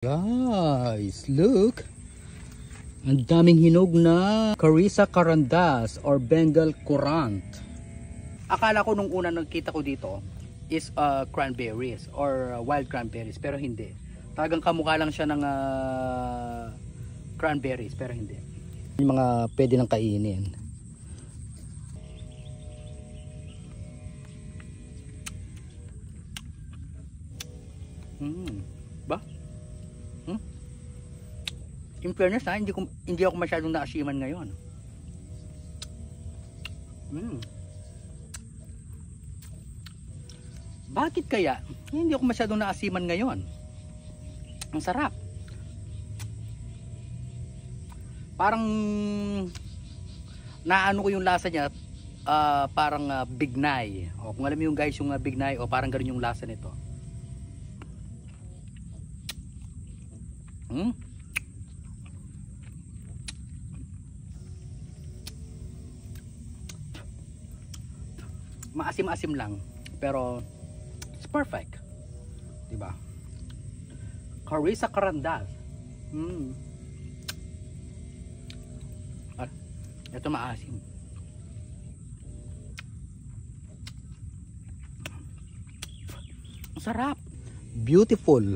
Guys, look! Ang daming hinog na Carissa carandas or Bengal currant. Akala ko nung una nagkita ko dito is cranberries or wild cranberries, pero hindi. Talagang kamukha lang siya ng cranberries, pero hindi. Yung mga pwede nang kainin. Ba? In fairness hindi ako masyadong naasiman ngayon. Bakit kaya hindi ako masyadong naasiman ngayon? Ang sarap. Parang naano ko yung lasa niya, parang bignay. O kung alam mo yung guys yung bignay, o parang ganoon yung lasa nito. Maasim-asim lang, pero it's perfect, diba? Carissa carandas. Ito maasim. Ang sarap, beautiful.